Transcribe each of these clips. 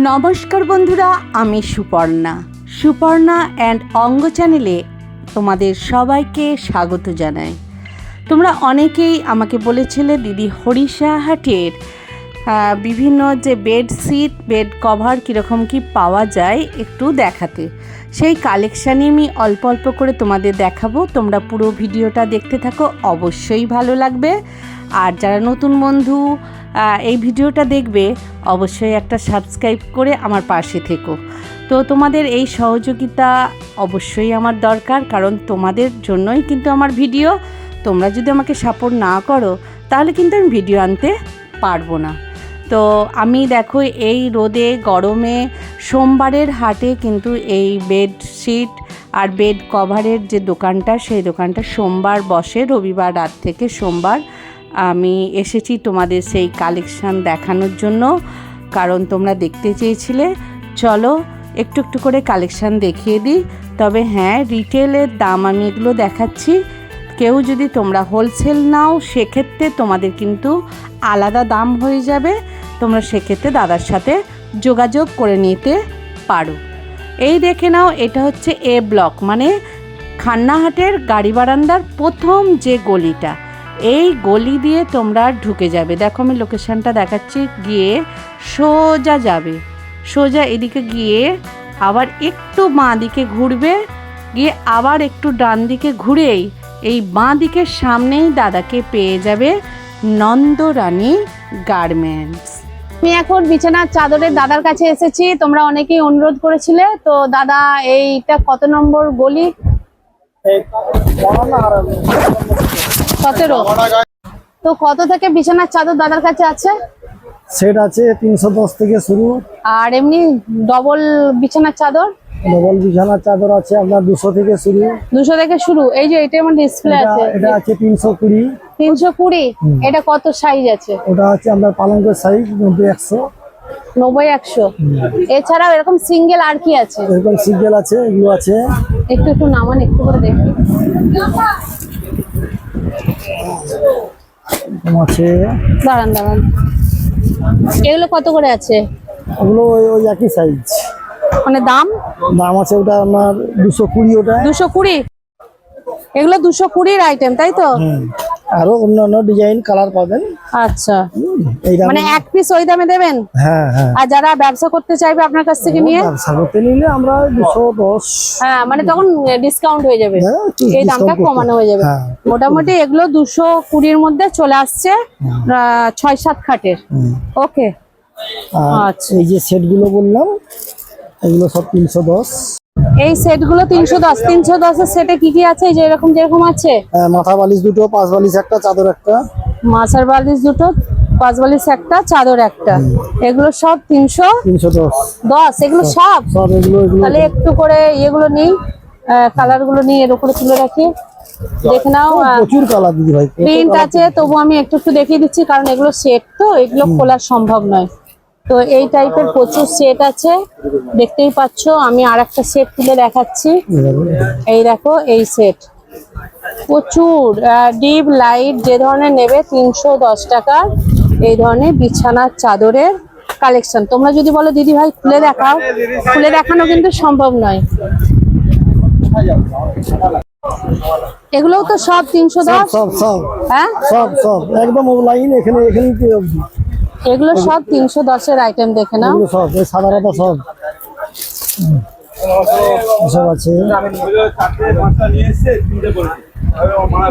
নমস্কার বন্ধুরা, আমি সুপর্ণা অ্যান্ড অঙ্গ চ্যানেলে তোমাদের সবাইকে স্বাগত জানাই। তোমরা অনেকেই আমাকে বলেছিলে দিদি হরিষাহাটের বিভিন্ন যে বেডশিট বেড কভার কীরকম কি পাওয়া যায় একটু দেখাতে। সেই কালেকশানই আমি অল্প অল্প করে তোমাদের দেখাবো। তোমরা পুরো ভিডিওটা দেখতে থাকো, অবশ্যই ভালো লাগবে। আর যারা নতুন বন্ধু এই ভিডিওটা দেখবে, অবশ্যই একটা সাবস্ক্রাইব করে আমার পাশে থেকো। তো তোমাদের এই সহযোগিতা অবশ্যই আমার দরকার, কারণ তোমাদের জন্যই কিন্তু আমার ভিডিও। তোমরা যদি আমাকে সাপোর্ট না করো তাহলে কিন্তু আমি ভিডিও আনতে পারবো না। তো আমি দেখো এই রোদে গরমে সোমবারের হাটে কিন্তু এই বেডশিট আর বেড কভারের যে দোকানটা, সেই দোকানটা সোমবার বসে, রবিবার রাত থেকে সোমবার। আমি এসেছি তোমাদের সেই কালেকশান দেখানোর জন্য, কারণ তোমরা দেখতে চেয়েছিলে। চলো একটু একটু করে কালেকশান দেখিয়ে দিই। তবে হ্যাঁ, রিটেলের দাম আমি এগুলো দেখাচ্ছি। কেউ যদি তোমরা হোলসেল নাও সেক্ষেত্রে তোমাদের কিন্তু আলাদা দাম হয়ে যাবে। তোমরা সেক্ষেত্রে দাদার সাথে যোগাযোগ করে নিতে পারো। এই দেখে নাও, এটা হচ্ছে এ ব্লক, মানে খান্নাহাটের গাড়ি বারান্দার প্রথম যে গলিটা, এই গলি দিয়ে তোমরা ঢুকে যাবে। দেখো আমি লোকেশানটা দেখাচ্ছি। গিয়ে সোজা যাবে, সোজা এদিকে গিয়ে আবার একটু বাঁ দিকে ঘুরবে, গিয়ে আবার একটু ডান দিকে ঘুরেই এই বাঁ দিকের সামনেই দাদাকে পেয়ে যাবে নন্দরানী গার্মেন্টস। আমি এখন বিছানার চাদরের দাদার কাছে এসেছি। তোমরা অনেকেই অনুরোধ করেছিলে। তো দাদা, এইটা কত নম্বর গলি? 17। তো কত থেকে বিছানার চাদর দাদার কাছে আছে? সেট আছে 310 থেকে শুরু। আর এমনি ডবল বিছানার চাদর? ডবল বিছানার চাদর আছে আপনার 200 থেকে শুরু। 200 থেকে শুরু। এই যে এটা আমার ডিসপ্লে আছে, এটা আছে 320। 320। এটা কত সাইজ আছে? ওটা আছে আপনার পালঙ্কের সাইজ 90-100। 90-100। এছাড়াও এরকম সিঙ্গেল আর কি আছে? এরকম সিঙ্গেল আছে, এগুলো আছে। একটু নামান, একটু করে দেখি। আছে, দাঁড়ান। এগুলো কত করে আছে? ওগুলো ওই একই সাইজ। মানে দাম আছে ওটা আপনার 220। ওটা 220। এগুলো 220-র আইটেম, তাই তো? আরো অন্যান্য ডিজাইন কালার পাবেন। আচ্ছা, এই দামে মানে এক পিস ওই দামে দেবেন? হ্যাঁ। আর যারা ব্যবসা করতে চাইবে আপনার কাছ থেকে নিয়ে, ব্যবসা করতে নিলে আমরা 210। হ্যাঁ, মানে তখন ডিসকাউন্ট হয়ে যাবে, এই দামটা কমানো হয়ে যাবে। মোটামুটি এগুলো 220-র মধ্যে চলে আসছে 6-7 খাটের। ওকে, আচ্ছা। এই যে সেটগুলো বললাম, এগুলো সব 310। এই সেটগুলো 310। 310-এর সেটে কি কি আছে? এই যে যেরকম আছে, মাথা বালিশ দুটো, পাঁচ বালিশ একটা, চাদর একটা। মাথার বালিশ দুটো, পাঁচ বালিশ একটা, চাদর একটা। এগুলো সব 310। এগুলো সব এগুলো তাহলে একটু করে এগুলো নিই, কালার গুলো নিই, এর উপরে তুলে রাখি। দেখে নাও, প্রচুর কালার দিদি ভাই, প্রিন্ট আছে। তবু আমি একটু দেখিয়ে দিচ্ছি, কারণ এগুলো সেট, তো এগুলো খোলা সম্ভব নয়। তো এই টাইপের প্রচুর সেট আছে, দেখতেই পাচ্ছ। আমি আর একটা সেট তুলে দেখাচ্ছি। এই দেখো, এই সেট প্রচুর ডিপ লাইট যে ধরনের নেবে 310 টাকার এই ধরনের বিছানার চাদরের কালেকশন। তোমরা যদি বলো দিদি ভাই খুলে দেখাও, খুলে দেখানো কিন্তু সম্ভব নয়। এগুলোও তো সব 310। সব হ্যাঁ, সব একদম লাইন এখানে এগুলো সব 310-এর আইটেম। দেখে নাও, সব সাধারণত সব আছে।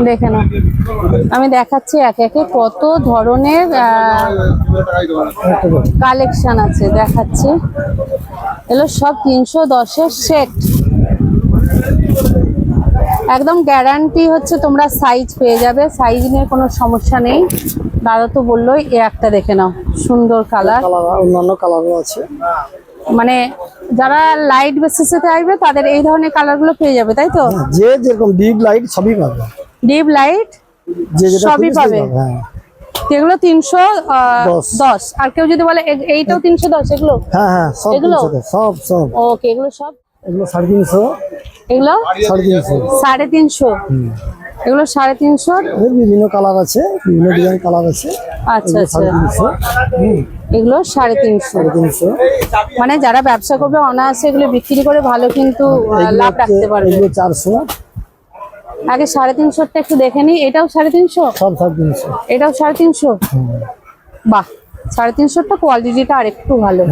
দেখে নাও, আমি দেখাচ্ছি একে একে কত ধরনের কালেকশন আছে, দেখাচ্ছি। এগুলো সব 310-এর সেট। একদম গ্যারান্টি হচ্ছে তোমরা সাইজ পেয়ে যাবে, সাইজ নিয়ে কোনো সমস্যা নেই। দাদা তো বললোই। এ একটা দেখে নাও, সুন্দর কালার। অন্যান্য কালারও আছে, মানে যারা লাইট বেসিসে আসবে তাদের এই ধরনের কালার গুলো পেয়ে যাবে, তাই তো? যেরকম ডিপ লাইট সবই পাবে, ডিপ লাইট সবই পাবে। এগুলো 310। আর কেউ যদি বলে এইটাও 310, এগুলো হ্যাঁ সব ওকে, এগুলো সব 350। এগুলো 350। এগুলো 350। বিভিন্ন কালার আছে, বিভিন্ন ডিজাইন কালার আছে। আচ্ছা। এগুলো 350। 350। মানে যারা ব্যবসা করবে অনায়াসে এগুলো বিক্রি করে ভালো কিন্তু লাভ রাখতে পারবে। এগুলো 400। আগে 350টা একটু দেখে নিই। এটাও 350, সব 350। এটাও 350। বাহ, 350টা কোয়ালিটিটা আর একটু ভালো,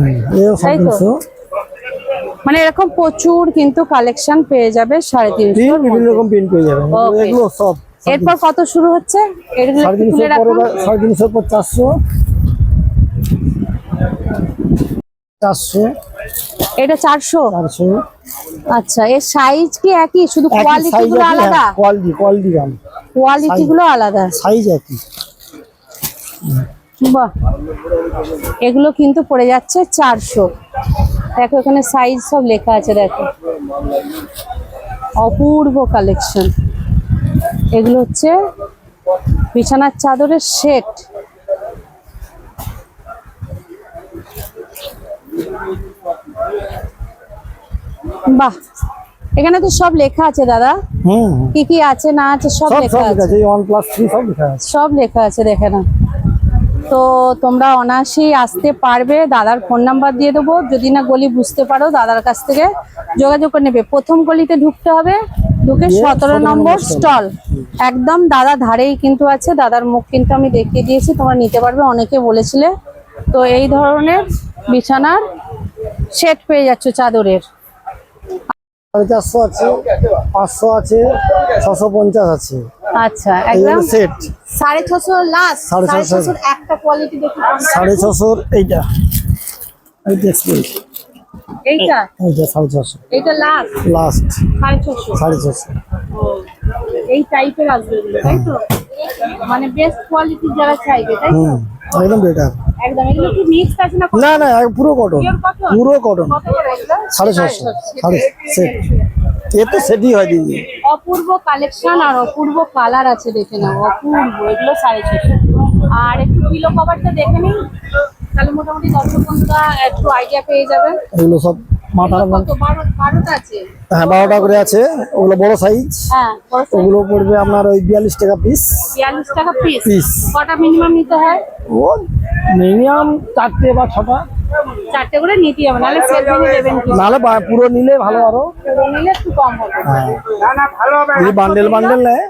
এও তাই তো? 350। মানে এরকম প্রচুর কিন্তু কালেকশন পেয়ে যাবে 350। বিভিন্ন রকম প্রিন্ট পেয়ে যাবেন। Okay. এগুলো সব এরপর কত শুরু হচ্ছে? এগুলো একটু তুলে 350 পরে রাখুন। 350 পর 400। 400। এটা 400। 400। আচ্ছা, এর সাইজ কি একই, শুধু কোয়ালিটি গুলো আলাদা? কোয়ালিটি দাম, কোয়ালিটি গুলো আলাদা, সাইজ একই। বাহ, এগুলো কিন্তু পড়ে যাচ্ছে 400। দেখো এখানে সাইজ সব লেখা আছে, দেখো অপূর্ব কালেকশন। এগুলো হচ্ছে বিছানার চাদরের সেট। বাহ, এখানে তো সব লেখা আছে দাদা, কি কি আছে না আছে সব সব লেখা আছে। আছে, 1+3 সব লেখা আছে। সব লেখা আছে, দেখে না। তো তোমরা অনায়াসেই আসতে পারবে। দাদার ফোন নাম্বার দিয়ে দেবো, যদি না গলি বুঝতে পারো দাদার কাছ থেকে যোগাযোগ করে নেবে। প্রথম গলিতে ঢুকতে হবে, ঢুকে 17 নম্বর স্টল, একদম দাদা ধারেই কিন্তু আছে। দাদার মুখ কিন্তু আমি দেখিয়ে দিয়েছি, তোমরা নিতে পারবে, অনেকে বলেছিলে। তো এই ধরনের বিছানার সেট পেয়ে যাচ্ছ চাদরের। 450 আছে, 500 আছে, 650 আছে। আচ্ছা, একদম সেট 650 লাস্ট। 650 একটা কোয়ালিটি দেখি, 650 এইটা, এইটা এক্সপোর্ট, এইটা এইটা 650 এইটা লাস্ট লাস্ট 650। 650। এই টাইপের আসবে এগুলো, তাই তো? মানে বেস্ট কোয়ালিটি যারা চাইবে, তাই তো? একদম বেটার। একদম। এগুলো কি মিক্স আছে না? না না, পুরো কটন, Pure cotton? পুরো কটন। কত করে এগুলো? 650 সেট। এ তো সেটই হয় দিদি। অপূর্ব কালেকশন আর অপূর্ব কালার আছে, দেখে নাও, অপূর্ব। এগুলো 650। আর একটু পিলো কভারটা দেখে নিন, তাহলে মোটামুটি দর্শক বন্ধুরা একটু আইডিয়া পেয়ে যাবেন। এগুলো সব মাথার কত? 12টা আছে? হ্যাঁ, 12টা করে আছে। ওগুলো বড় সাইজ, হ্যাঁ, বড় size। ওগুলো পড়বে আপনার ওই 42 টাকা পিস। 42 টাকা পিস। পিস কটা মিনিমাম নিতে হয়? ও মিনিমাম 4টে বা 6টা, 4টে করে নিতে হবে, নাহলে সেল ভেঙে দেবেন কি? নাহলে পুরো নিলে ভালো আরো। পুরো নিলে একটু কম হবে। যদি বান্ডেল বান্ডেল নেয়।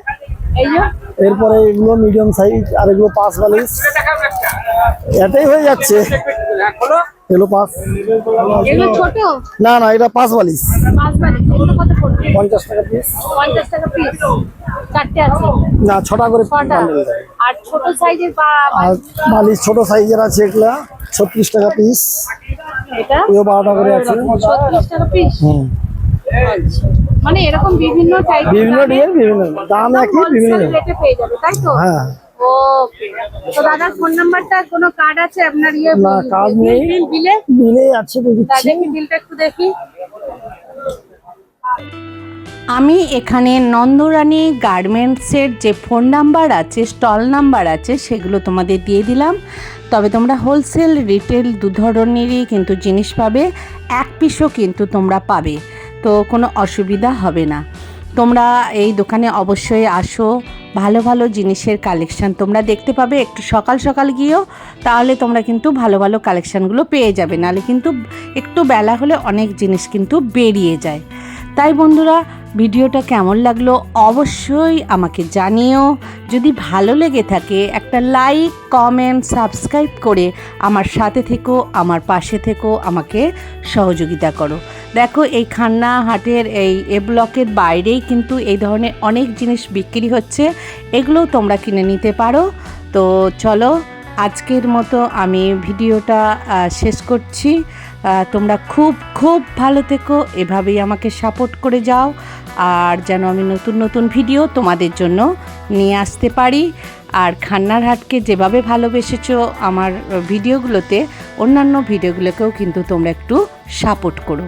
এই যে এরপরে এগুলো মিডিয়াম সাইজ, আর এগুলো 542, এটাই হয়ে যাচ্ছে। এগুলো 5, এগুলো ছোট, না না, এটা 542, 5 বালি। এগুলো কত পড়বে? 50 টাকা পিস। 50 টাকা পিস। 4টে আছে? না, 6টা করে 6টা। বান্ডেল দেয়। আর ছোট সাইজের আর বালিশ ছোট সাইজের আছে, এগুলা 36 টাকা পিস। এটা এও 12টা করে আছে। 36 টাকা পিস। মানে এরকম বিভিন্ন টাইপ, বিভিন্ন ডিজাইন, বিভিন্ন দাম একই, বিভিন্ন রেটে পেয়ে যাবে, তাই তো? হ্যাঁ। ওকে। তো দাদার ফোন নাম্বারটা, কোনো কার্ড আছে আপনার? ইয়ে না, কার্ড নেই। বিলে বিলে আছে তো দিচ্ছি। দেখি, বিলটা একটু দেখি। আমি এখানে নন্দরানী গার্মেন্টসের যে ফোন নাম্বার আছে, স্টল নাম্বার আছে, সেগুলো তোমাদের দিয়ে দিলাম। তবে তোমরা হোলসেল রিটেল দু ধরনেরই কিন্তু জিনিস পাবে, এক পিসও কিন্তু তোমরা পাবে, তো কোনো অসুবিধা হবে না। তোমরা এই দোকানে অবশ্যই আসো, ভালো ভালো জিনিসের কালেকশান তোমরা দেখতে পাবে। একটু সকাল সকাল গিয়েও তাহলে তোমরা কিন্তু ভালো ভালো কালেকশানগুলো পেয়ে যাবে, নাহলে কিন্তু একটু বেলা হলে অনেক জিনিস কিন্তু বেরিয়ে যায়। তাই বন্ধুরা, ভিডিওটা কেমন লাগলো অবশ্যই আমাকে জানিও। যদি ভালো লেগে থাকে একটা লাইক, কমেন্ট, সাবস্ক্রাইব করে আমার সাথে থেকো, আমার পাশে থেকো, আমাকে সহযোগিতা করো। দেখো, এই খান্না হাটের এই ব্লকের বাইরেই কিন্তু এই ধরনের অনেক জিনিস বিক্রি হচ্ছে, এগুলোও তোমরা কিনে নিতে পারো। তো চলো, আজকের মতো আমি ভিডিওটা শেষ করছি। তোমরা খুব খুব ভালো থেকো, এভাবেই আমাকে সাপোর্ট করে যাও, আর যেন আমি নতুন নতুন ভিডিও তোমাদের জন্য নিয়ে আসতে পারি। আর খান্নার হাটকে যেভাবে ভালোবেসেছো আমার ভিডিওগুলোতে, অন্যান্য ভিডিওগুলোকেও কিন্তু তোমরা একটু সাপোর্ট করো।